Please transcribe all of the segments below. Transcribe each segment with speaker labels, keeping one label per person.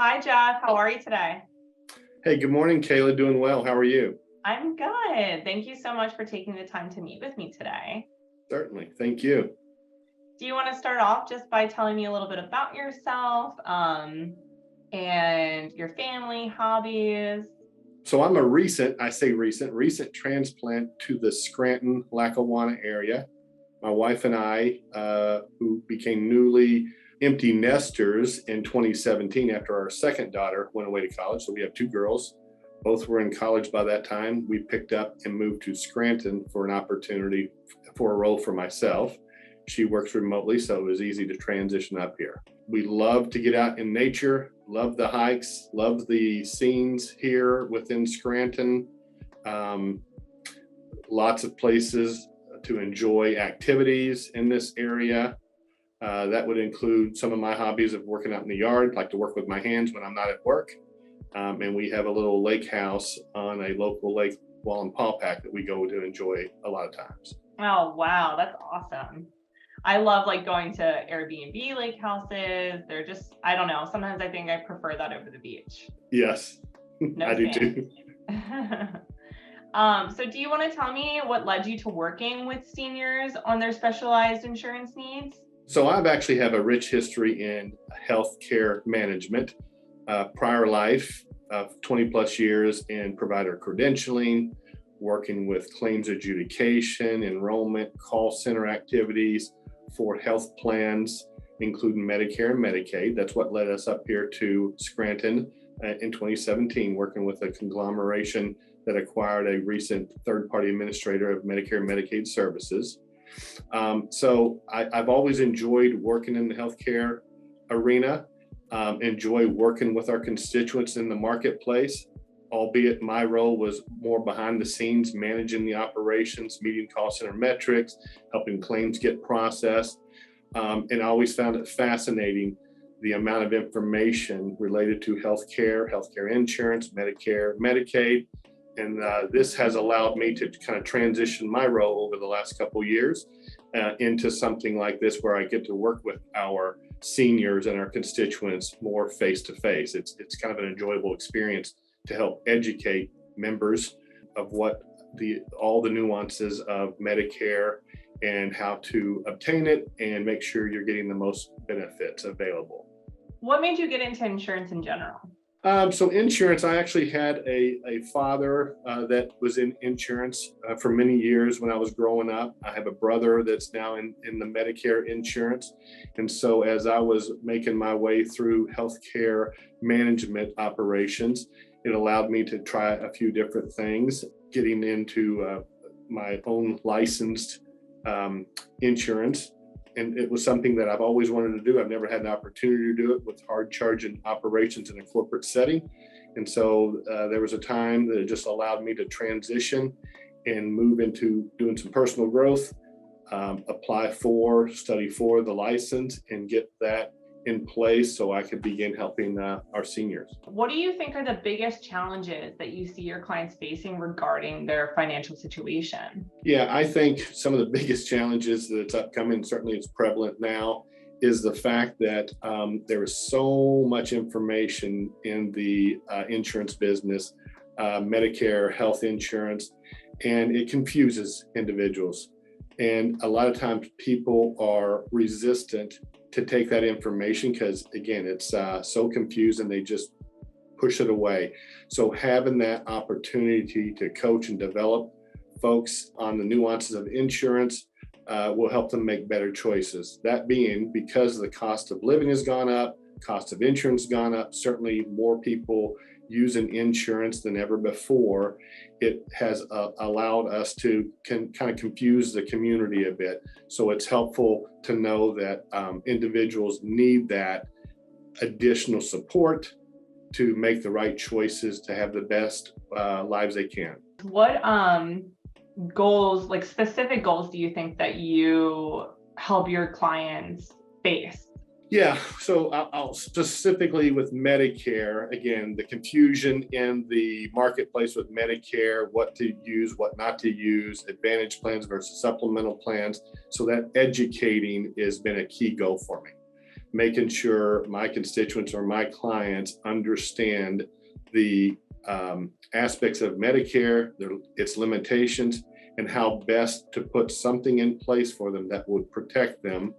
Speaker 1: Hi, Jeff. How are you today?
Speaker 2: Hey, good morning, Kayla. Doing well. How are you?
Speaker 1: I'm good. Thank you so much for taking the time to meet with me today.
Speaker 2: Certainly. Thank you.
Speaker 1: Do you want to start off just by telling me a little bit about yourself, and your family, hobbies?
Speaker 2: So I'm a recent transplant to the Scranton, Lackawanna area. My wife and I, who became newly empty nesters in 2017 after our second daughter went away to college. So we have two girls. Both were in college by that time. We picked up and moved to Scranton for an opportunity for a role for myself. She works remotely, so it was easy to transition up here. We love to get out in nature, love the hikes, love the scenes here within Scranton. Um, Lots of places to enjoy activities in this area. That would include some of my hobbies of working out in the yard, like to work with my hands when I'm not at work. And we have a little lake house on a local lake, Wallenpaupack, that we go to enjoy a lot of times.
Speaker 1: Oh, wow. That's awesome. I love going to Airbnb lake houses. They're just, I don't know. Sometimes I think I prefer that over the beach.
Speaker 2: Yes,
Speaker 1: No
Speaker 2: I do
Speaker 1: sand.
Speaker 2: too.
Speaker 1: So do you want to tell me what led you to working with seniors on their specialized insurance needs?
Speaker 2: So I've actually have a rich history in healthcare management. Prior life of 20 plus years in provider credentialing, working with claims adjudication, enrollment, call center activities for health plans, including Medicare and Medicaid. That's what led us up here to Scranton in 2017, working with a conglomeration that acquired a recent third-party administrator of Medicare and Medicaid services. So I've always enjoyed working in the healthcare arena, enjoy working with our constituents in the marketplace, albeit my role was more behind the scenes, managing the operations, meeting call center metrics, helping claims get processed. And I always found it fascinating the amount of information related to healthcare insurance, Medicare, Medicaid. And this has allowed me to kind of transition my role over the last couple of years into something like this, where I get to work with our seniors and our constituents more face to face. It's kind of an enjoyable experience to help educate members of what all the nuances of Medicare and how to obtain it and make sure you're getting the most benefits available.
Speaker 1: What made you get into insurance in general?
Speaker 2: So insurance, I actually had a father that was in insurance for many years when I was growing up. I have a brother that's now in the Medicare insurance. And so as I was making my way through healthcare management operations, it allowed me to try a few different things, getting into my own licensed insurance. And it was something that I've always wanted to do. I've never had an opportunity to do it with hard charging operations in a corporate setting. And so there was a time that it just allowed me to transition and move into doing some personal growth, study for the license and get that in place so I could begin helping our seniors.
Speaker 1: What do you think are the biggest challenges that you see your clients facing regarding their financial situation?
Speaker 2: Yeah, I think some of the biggest challenges that's upcoming, certainly it's prevalent now, is the fact that there is so much information in the insurance business, Medicare, health insurance, and it confuses individuals. And a lot of times people are resistant to take that information because, again, it's so confusing, they just push it away. So having that opportunity to coach and develop folks on the nuances of insurance will help them make better choices. That being because the cost of living has gone up, cost of insurance has gone up, certainly more people using insurance than ever before. It has allowed us to kind of confuse the community a bit. So it's helpful to know that individuals need that additional support to make the right choices to have the best lives they can.
Speaker 1: What goals, specific goals, do you think that you help your clients face?
Speaker 2: Yeah, so I'll specifically with Medicare, again, the confusion in the marketplace with Medicare, what to use, what not to use, Advantage plans versus supplemental plans. So that educating has been a key goal for me. making sure my constituents or my clients understand the aspects of Medicare, its limitations, and how best to put something in place for them that would protect them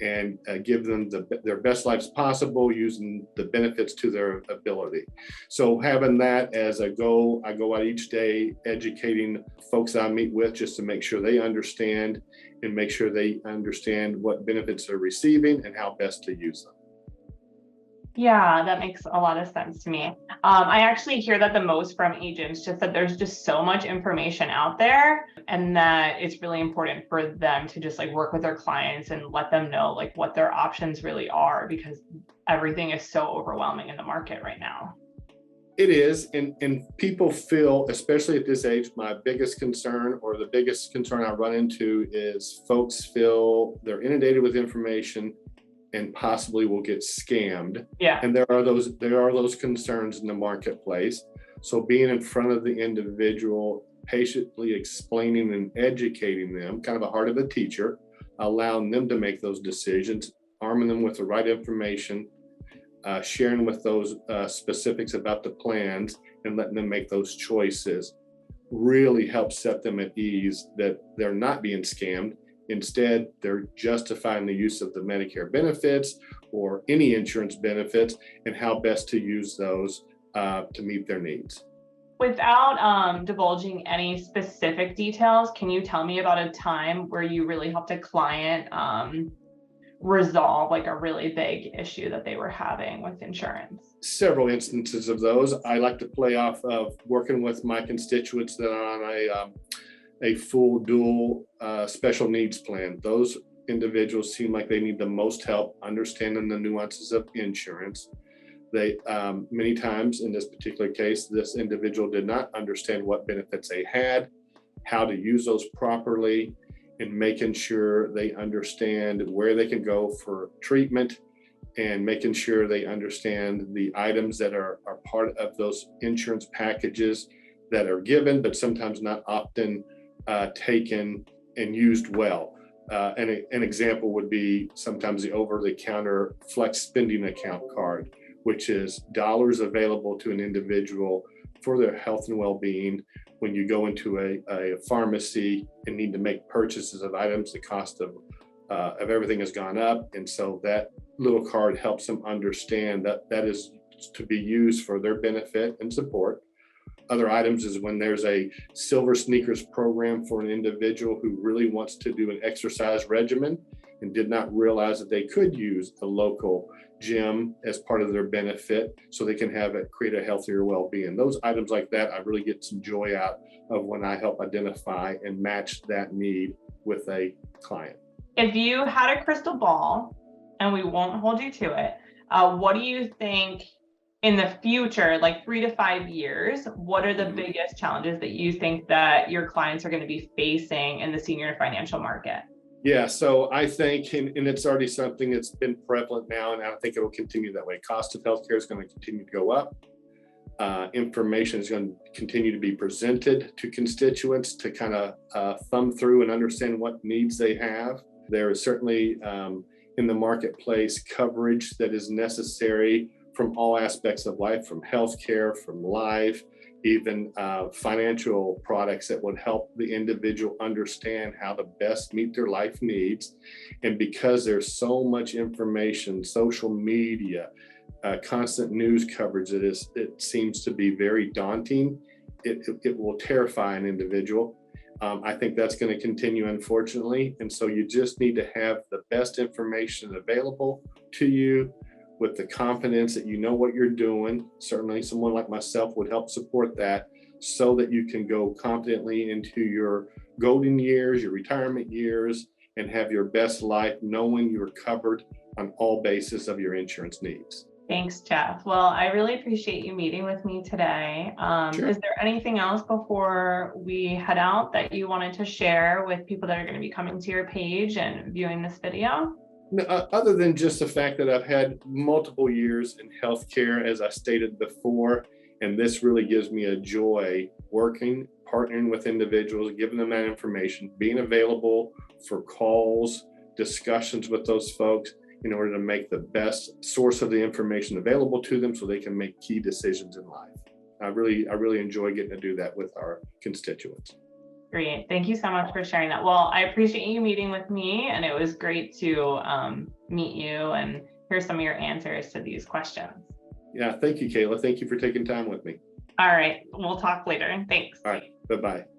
Speaker 2: and give them their best lives possible using the benefits to their ability. So having that as a goal, I go out each day educating folks I meet with just to make sure they understand and make sure they understand what benefits they're receiving and how best to use them.
Speaker 1: Yeah, that makes a lot of sense to me. I actually hear that the most from agents, just that there's just so much information out there, and that it's really important for them to just like work with their clients and let them know like what their options really are, because everything is so overwhelming in the market right now.
Speaker 2: It is, and people feel, especially at this age, my biggest concern or the biggest concern I run into is folks feel they're inundated with information and possibly will get scammed.
Speaker 1: Yeah.
Speaker 2: And there are those concerns in the marketplace. So being in front of the individual, patiently explaining and educating them, kind of a heart of a teacher, allowing them to make those decisions, arming them with the right information, sharing with those specifics about the plans and letting them make those choices really helps set them at ease that they're not being scammed. Instead, they're justifying the use of the Medicare benefits or any insurance benefits and how best to use those to meet their needs.
Speaker 1: Without divulging any specific details, can you tell me about a time where you really helped a client resolve like a really big issue that they were having with insurance?
Speaker 2: Several instances of those. I like to play off of working with my constituents that are on a full dual special needs plan. Those individuals seem like they need the most help understanding the nuances of insurance. They many times in this particular case, this individual did not understand what benefits they had, how to use those properly, and making sure they understand where they can go for treatment and making sure they understand the items that are part of those insurance packages that are given, but sometimes not often taken and used well. An example would be sometimes the over-the-counter flex spending account card, which is dollars available to an individual for their health and well-being. When you go into a pharmacy and need to make purchases of items, the cost of everything has gone up. And so that little card helps them understand that that is to be used for their benefit and support. Other items is when there's a silver sneakers program for an individual who really wants to do an exercise regimen and did not realize that they could use the local gym as part of their benefit so they can create a healthier well-being. Those items like that, I really get some joy out of when I help identify and match that need with a client.
Speaker 1: If you had a crystal ball, and we won't hold you to it, what do you think in the future, like 3 to 5 years, what are the biggest challenges that you think that your clients are going to be facing in the senior financial market?
Speaker 2: Yeah, so I think, and it's already something that's been prevalent now, and I think it will continue that way. Cost of healthcare is going to continue to go up. Information is going to continue to be presented to constituents to kind of thumb through and understand what needs they have. There is certainly in the marketplace coverage that is necessary from all aspects of life, from healthcare, from life, even financial products that would help the individual understand how to best meet their life needs. And because there's so much information, social media, constant news coverage, it seems to be very daunting. It will terrify an individual. I think that's going to continue, unfortunately. And so you just need to have the best information available to you with the confidence that you know what you're doing. Certainly someone like myself would help support that so that you can go confidently into your golden years, your retirement years, and have your best life knowing you're covered on all bases of your insurance needs.
Speaker 1: Thanks, Jeff. Well, I really appreciate you meeting with me today.
Speaker 2: Sure.
Speaker 1: Is there anything else before we head out that you wanted to share with people that are going to be coming to your page and viewing this video?
Speaker 2: No, other than just the fact that I've had multiple years in healthcare, as I stated before, and this really gives me a joy working, partnering with individuals, giving them that information, being available for calls, discussions with those folks, in order to make the best source of the information available to them so they can make key decisions in life. I really enjoy getting to do that with our constituents.
Speaker 1: Great. Thank you so much for sharing that. Well, I appreciate you meeting with me, and it was great to meet you and hear some of your answers to these questions.
Speaker 2: Yeah, thank you, Kayla. Thank you for taking time with me.
Speaker 1: All right. We'll talk later. Thanks.
Speaker 2: All right. Bye-bye.